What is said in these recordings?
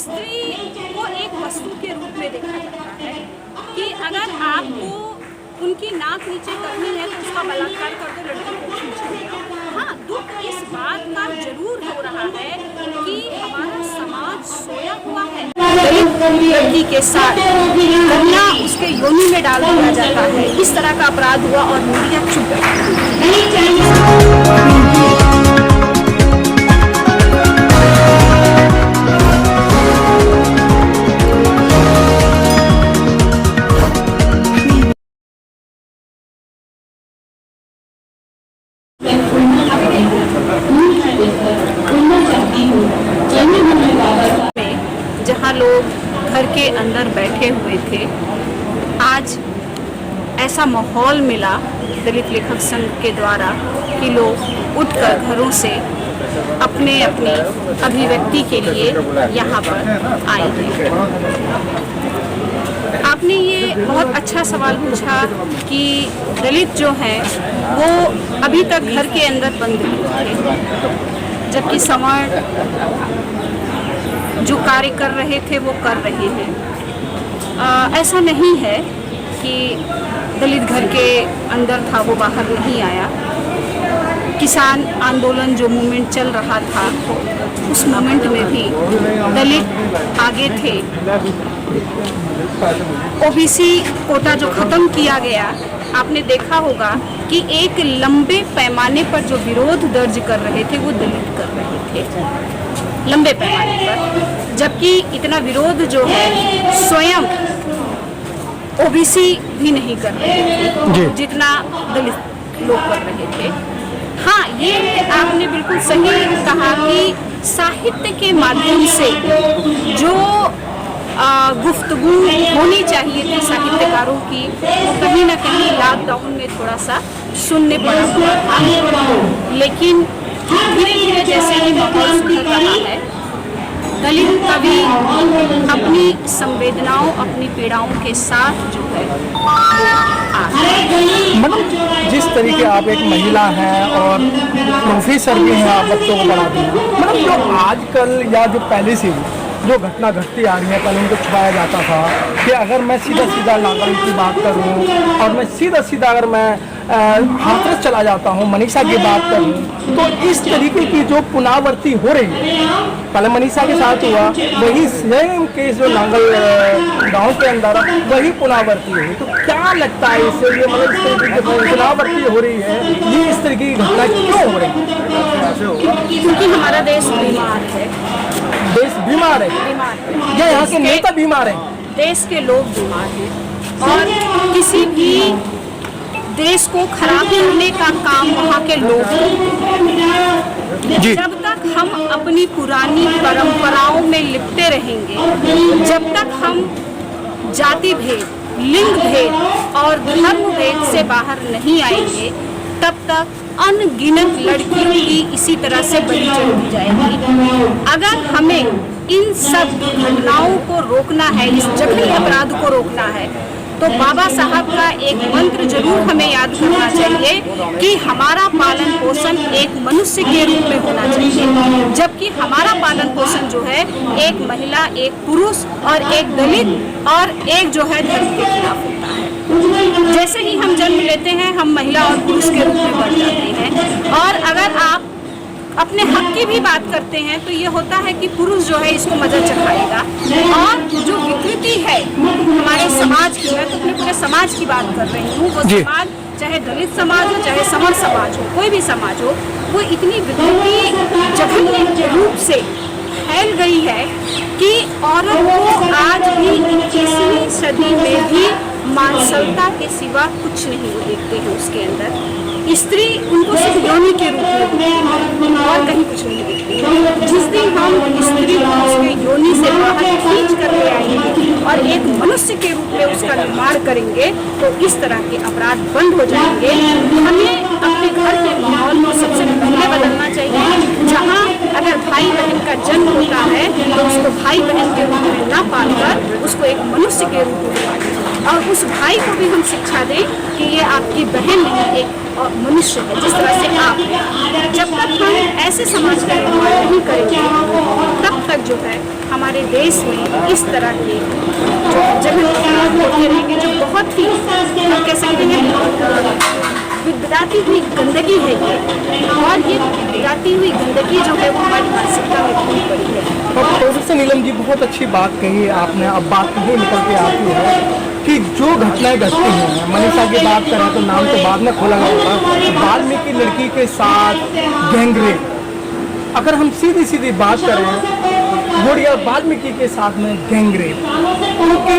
स्त्री को एक वस्तु के रूप में देखा जाता है कि अगर आपको उनकी नाक नीचे करनी है तो उसका बलात्कार कर दो, लड़की को खींच लिया। हाँ, दुख इस बात का जरूर हो रहा है कि हमारा समाज सोया हुआ है। दलित लड़की के साथ कन्या उसके योनि में डाल दिया जाता है, इस तरह का अपराध हुआ और मीडिया चुप जहाँ लोग घर के अंदर बैठे हुए थे, आज ऐसा माहौल मिला दलित लेखक संघ के द्वारा कि लोग उठकर घरों से अपने अपनी अभिव्यक्ति के लिए यहाँ पर आए हैं। आपने ये बहुत अच्छा सवाल पूछा कि दलित जो हैं वो अभी तक घर के अंदर बंद थे, जबकि सवर्ण जो कार्य कर रहे थे वो कर रहे हैं। ऐसा नहीं है कि दलित घर के अंदर था वो बाहर नहीं आया। किसान आंदोलन जो मूवमेंट चल रहा था उस मूवमेंट में भी दलित आगे थे। ओबीसी कोटा जो ख़त्म किया गया, आपने देखा होगा कि एक लंबे पैमाने पर जो विरोध दर्ज कर रहे थे वो दलित कर रहे थे, लंबे पैमाने पर, जबकि इतना विरोध जो है स्वयं ओबीसी भी नहीं कर रहे थे जितना दलित लोग कर रहे थे। हाँ, ये आपने बिल्कुल सही कहा कि साहित्य के माध्यम से जो गुफ्तगू होनी चाहिए थी साहित्यकारों की, वो कहीं ना कहीं लॉकडाउन में थोड़ा सा सुनने पड़ा हुआ था। लेकिन धीरे धीरे जैसे ही माहौल सुधर रहा है, दलित कवि अपनी संवेदनाओं, अपनी पीड़ाओं के साथ जो है मैडम, जिस तरीके आप एक महिला हैं और प्रोफेसर भी हैं, आप बच्चों को पढ़ाती हैं, मैडम जो आजकल या जो पहले से जो घटना घटती आ रही है, पहले उनको छुपाया जाता था कि अगर मैं सीधा सीधा नागरिक की बात करूं और मैं सीधा सीधा अगर मैं हाथरस चला जाता हूं, मनीषा की बात करूं, तो इस तरीके की जो पुनरावृत्ति हो रही है, पहले मनीषा के साथ हुआ वही सेम केस जो नांगल गांव के अंदर वही पुनरावृत्ति हुई। तो क्या लगता है इससे, ये मतलब इस तरीके की पुनरावृत्ति हो रही है, ये इस तरीके की घटना क्यों हो रही है? क्योंकि हमारा देश बीमार है। देश बीमार है या यहाँ के नेता बीमार हैं? देश के लोग बीमार हैं और किसी भी देश को खराब करने का काम वहाँ के लोग करते हैं। जब तक हम अपनी पुरानी परंपराओं में लिपटे रहेंगे, जब तक हम जाति भेद, लिंग भेद और धर्म भेद से बाहर नहीं आएंगे, तब तक अनगिनत लड़कियों की इसी तरह से बलि चढ़ती जाएगी। अगर हमें इन सब घटनाओं को रोकना है, इस जघन्य अपराध को रोकना है, तो बाबा साहब का एक मंत्र जरूर हमें याद करना चाहिए कि हमारा पालन पोषण एक मनुष्य के रूप में होना चाहिए, जबकि हमारा पालन पोषण जो है एक महिला, एक पुरुष और एक दलित और एक जो है धर्म के खिलाफ होता है। जैसे ही हम जन्म लेते हैं, हम महिला और पुरुष के रूप में बढ़ जाते हैं। और अगर आप अपने हक की भी बात करते हैं तो ये होता है कि पुरुष जो है इसको मजा चखाएगा। और जो विकृति है हमारे समाज की, मैं तो अपने पूरे समाज की बात कर रही हूँ, वो समाज चाहे दलित समाज हो, चाहे समर समाज हो, कोई भी समाज हो, वो इतनी विकृति जघन्य रूप से फैल गई है कि औरत को आज भी 21वीं सदी में भी मानवता के सिवा कुछ नहीं वो देखते हैं उसके अंदर। स्त्री उनको सिर्फ योनि के रूप में देखती है और कहीं कुछ नहीं देखती। जिस दिन हम स्त्री को उसके योनि से बाहर खींच कर ले आएंगे और एक मनुष्य के रूप में उसका निर्माण करेंगे, तो इस तरह के अपराध बंद हो जाएंगे। हमें अपने घर के माहौल को सबसे पहले बदलना चाहिए, जहाँ अगर भाई बहन का जन्म होता है तो उसको भाई बहन के रूप में न पालकर उसको एक मनुष्य के रूप में पालें, और उस भाई को भी हम शिक्षा दें कि ये आपकी बहन नहीं, एक मनुष्य है जिस तरह से आप हैं। जब तक हम ऐसे समाज का निर्माण नहीं करेंगे, तब तक जो है हमारे देश में इस तरह के जो जघन्य अपराध होते रहेंगे, जो बहुत ही हम कह सकते हैं बिगड़ाती हुई गंदगी है ये, और ये बिगड़ाती हुई गंदगी जो है वो हमारी मानसिकता में बहुत बड़ी है। और प्रोफेसर नीलम जी, बहुत अच्छी बात कही आपने। अब बात कहीं निकल के आती है कि जो घटनाएं घटती हैं, मनीषा की बात करें तो नाम तो बाद में खोला गया था, वाल्मीकि लड़की के साथ गैंगरेप। अगर हम सीधी सीधी बात करें, गुड़िया वाल्मीकि के साथ में गैंगरेप, क्योंकि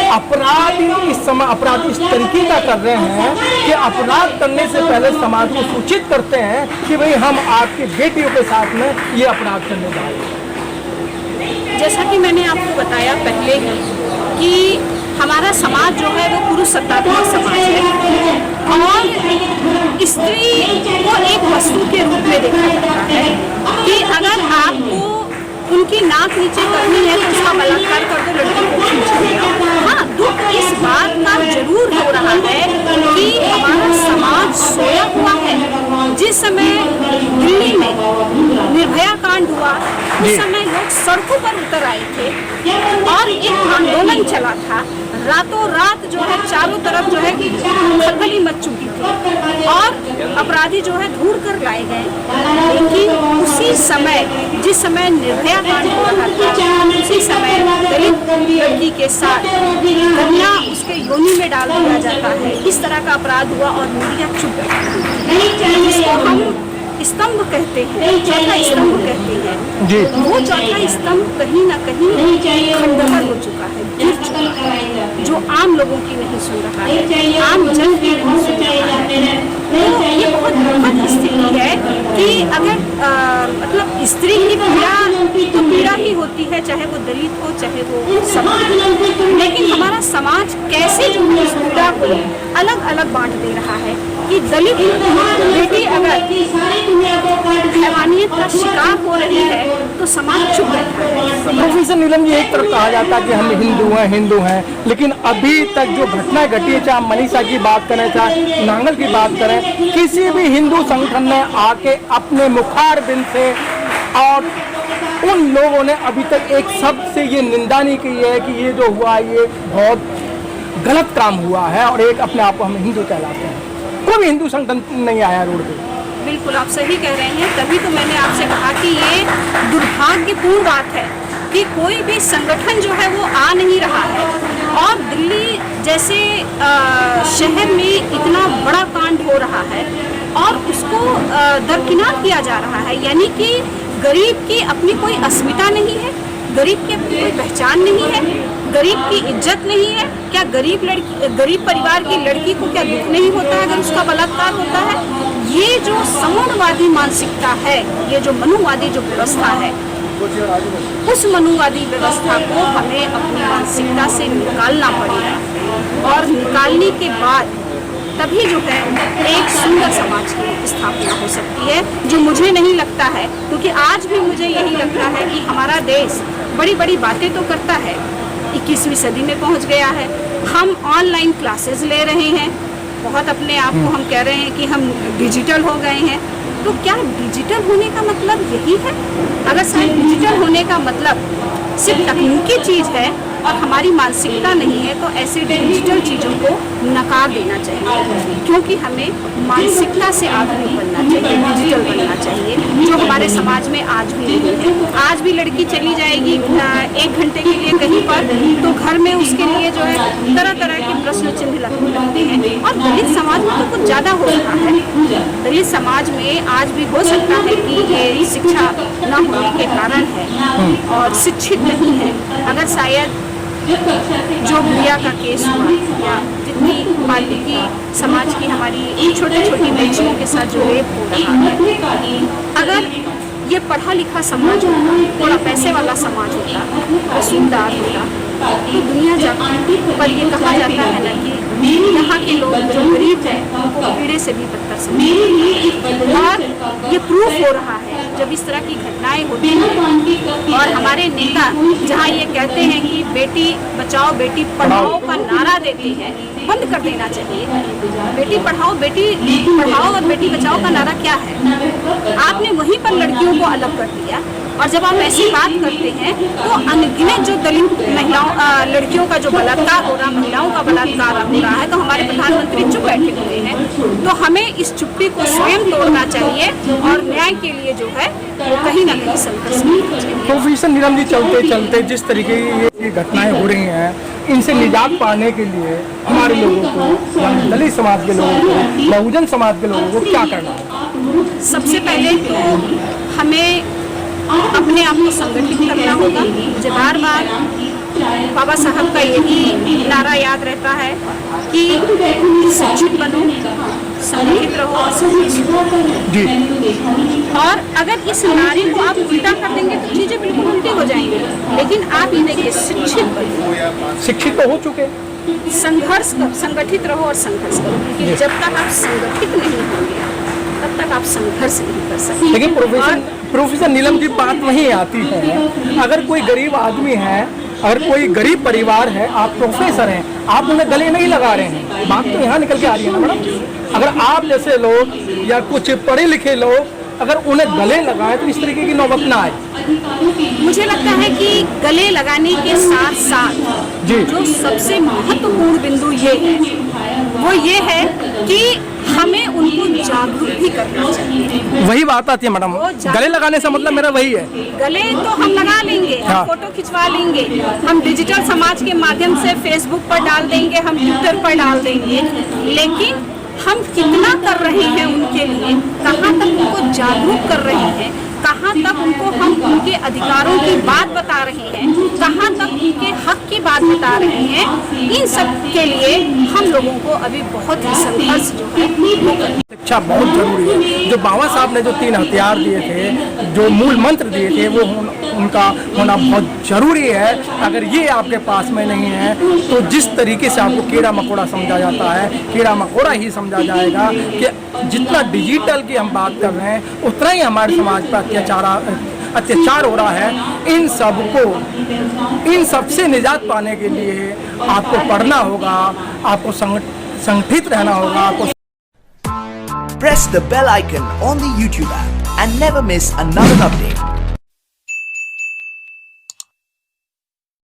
अपराधी इस समय अपराध इस तरीके का कर रहे हैं कि अपराध करने से पहले समाज को सूचित करते हैं कि भाई हम आपकी बेटियों के साथ में ये अपराध करने जा रहे हैं। जैसा कि मैंने आपको बताया पहले ही कि हमारा समाज जो है वो पुरुष सत्तात्मक समाज है, और स्त्री को एक वस्तु के रूप में देखा जाता है कि अगर आपको उनकी नाक नीचे करनी है तो उसका बलात्कार कर दो, लड़की को खींच लिया। हाँ, दुख इस बात का जरूर हो रहा है कि हमारा समाज सोया हुआ है। जिस समय दिल्ली में निर्भया कांड हुआ, उस समय लोग सड़कों पर उतर आए थे और एक आंदोलन चला था। रातों रात जो है चारों तरफ जो है खलबली मच चुकी थी और अपराधी जो है ढूंढ कर लाए गए, लेकिन उसी समय जिस समय निर्भया कांड हो रहा था, उसी समय दलित लड़की के साथ कन्या उसके योनि में डाल दिया जाता है। इस तरह का अपराध हुआ और मीडिया चुप गया। जिसको हम स्तंभ कहते हैं, चौथा स्तंभ कहते हैं जी। वो चौथा स्तंभ कहीं ना कहीं खंडहर हो चुका है, गिर चुका है, जो आम लोगों की नहीं सुन रहा है, आम जन की नहीं सुन रहा है। तो ये बहुत दुखद स्थिति है कि अगर मतलब स्त्री की पीड़ा तो पीड़ा ही होती है, चाहे वो दलित हो चाहे वो समाज, लेकिन हमारा समाज कैसे जो है इस पीड़ा को अलग अलग बांट दे रहा है कि दलित बेटी अगर हैवानियत का शिकार हो रही है तो समाज चुप रहता है। प्रोफेसर नीलम जी, एक तरफ कहा जाता है कि हम हिंदू हैं, लेकिन अभी तक जो घटना घटी है, चाहे मनीषा की बात करें चाहे नांगल की बात करें, किसी भी हिंदू संगठन ने आके अपने मुखारबिंद से और उन लोगों ने अभी तक एक शब्द से ये निंदा नहीं की है कि ये जो हुआ ये बहुत गलत काम हुआ है और एक अपने आप को हम हिंदू कहलाते हैं। कोई भी हिंदू संगठन नहीं आया रोड पे। बिल्कुल आप सही कह रहे हैं, तभी तो मैंने आपसे कहा कि ये दुर्भाग्यपूर्ण बात है कि कोई भी संगठन जो है वो आ नहीं रहा है। और दिल्ली जैसे शहर में इतना बड़ा कांड हो रहा है और उसको दरकिनार किया जा रहा है, यानी कि गरीब की अपनी कोई अस्मिता नहीं है, गरीब की अपनी कोई पहचान नहीं है, गरीब की इज्जत नहीं है। क्या गरीब परिवार की लड़की को क्या दुख नहीं होता है अगर उसका बलात्कार होता है? ये जो समुदायवादी मानसिकता है, ये जो मनुवादी जो व्यवस्था है, उस मनुवादी व्यवस्था को हमें अपनी मानसिकता से निकालना पड़ेगा और निकालने के बाद तभी जो है एक सुंदर समाज की स्थापना हो सकती है, जो मुझे नहीं लगता है, क्योंकि आज भी मुझे यही लगता है कि हमारा देश बड़ी बड़ी बातें तो करता है, 21वीं सदी में पहुंच गया है, हम ऑनलाइन क्लासेस ले रहे हैं, बहुत अपने आप को हम कह रहे हैं कि हम डिजिटल हो गए हैं। तो क्या डिजिटल होने का मतलब यही है? अगर शायद डिजिटल होने का मतलब सिर्फ तकनीकी चीज़ है और हमारी मानसिकता नहीं है, तो ऐसे डिजिटल चीज़ों को नकार देना चाहिए, क्योंकि हमें मानसिकता से आधुनिक बनना चाहिए, डिजिटल बनना चाहिए, जो हमारे समाज में आज भी नहीं है। आज भी लड़की चली जाएगी 1 घंटे के लिए कहीं पर, तो घर में उसके लिए जो है तरह तरह के प्रश्न चिन्ह लगते हैं। और दलित समाज में तो कुछ ज़्यादा हो रहा है। दलित समाज में आज भी हो सकता है कि ये शिक्षा न होने के कारण है और शिक्षित नहीं है। अगर शायद जो गुड़िया का केस हुआ या जितनी वाल्मीकि समाज की हमारी छोटी छोटी बच्चियों के साथ जो रेप हो रहा है, अगर ये पढ़ा लिखा समाज होता, थोड़ा पैसे वाला समाज होता, रसूलदार होता, तो दुनिया जाती। पर ये कहा जाता है ना कि यहाँ के लोग जो गरीब हैं उनको कीड़े से भी बदतर समझते हैं। और ये प्रूफ हो रहा है जब इस तरह की घटनाएं होती हैं और हमारे नेता जहाँ ये कहते हैं कि बेटी बचाओ बेटी पढ़ाओ का नारा देते हैं, बंद कर देना चाहिए। बेटी पढ़ाओ और बेटी बचाओ का नारा क्या है? आपने वहीं पर लड़कियों को अलग कर दिया। और जब आप ऐसी बात करते हैं तो अनगिनत जो दलित महिलाओं लड़कियों का जो बलात्कार हो रहा, महिलाओं का बलात्कार हो रहा है, तो हमारे प्रधानमंत्री चुप बैठे हुए हैं। तो हमें इस चुप्पी को स्वयं तोड़ना चाहिए और न्याय के लिए जो है वो कहीं ना कहीं संघर्ष करना चाहिए। प्रोफेसर नीलम जी, चलते चलते जिस तरीके की ये घटनाएं हो रही हैं, इनसे निजात पाने के लिए हमारे लोगों को, यानी दलित समाज के लोगों को, बहुजन समाज के लोगों को क्या करना है? सबसे पहले तो हमें अपने आप को संगठित करना होगा। मुझे बार बार बाबा साहब का यही नारा याद रहता है कि शिक्षित बनो, संगठित रहो और संघर्ष करो। जी। और अगर इस नारे को आप उल्टा कर देंगे तो चीजें बिल्कुल उल्टी हो जाएंगी। लेकिन आप ये देखिए, शिक्षित बनो, शिक्षित तो हो चुके, संघर्ष करो, संगठित रहो और संघर्ष करो। क्योंकि जब तक आप संगठित नहीं होंगे तब तक आप संघर्ष नहीं कर सकते। लेकिन प्रोफेसर नीलम जी, बात वहीं आती है, अगर कोई गरीब आदमी है, अगर कोई गरीब परिवार है, आप प्रोफेसर हैं, आप उन्हें गले नहीं लगा रहे हैं, बात तो यहाँ निकल के आ रही है ना मैडम। अगर आप जैसे लोग या कुछ पढ़े लिखे लोग अगर उन्हें गले लगाएं तो इस तरीके की नौबत ना आए। मुझे लगता है कि गले लगाने के साथ साथ जो सबसे महत्वपूर्ण बिंदु ये है वो ये है कि हमें उनको जागरूक भी करना चाहिए। वही बात आती है मैडम, गले लगाने से मतलब मेरा वही है। गले तो हम लगा लेंगे, हम फोटो खिंचवा लेंगे, हम डिजिटल समाज के माध्यम से फेसबुक पर डाल देंगे, हम ट्विटर पर डाल देंगे, लेकिन हम कितना कर रहे हैं उनके लिए, कहाँ तक उनको जागरूक कर रहे हैं, कहाँ तक उनको हम उनके अधिकारों की बात बता रहे हैं, कहाँ तक उनके हक की बात बता रहे हैं, इन सब के लिए हम लोगों को अभी बहुत ही संघर्ष जो है वो करना। शिक्षा बहुत जरूरी है। जो बाबा साहब ने जो 3 हथियार दिए थे, जो मूल मंत्र दिए थे, वो उनका होना बहुत जरूरी है। अगर ये आपके पास में नहीं है तो जिस तरीके से आपको कीड़ा मकोड़ा समझा जाता है, कीड़ा मकोड़ा ही समझा जाएगा। कि जितना डिजिटल की हम बात कर रहे हैं उतना ही हमारे समाज पर अत्याचार हो रहा है। इन सब से निजात पाने के लिए आपको पढ़ना होगा, आपको संगठित रहना होगा, आपको press the bell icon on the YouTube app and never miss another update.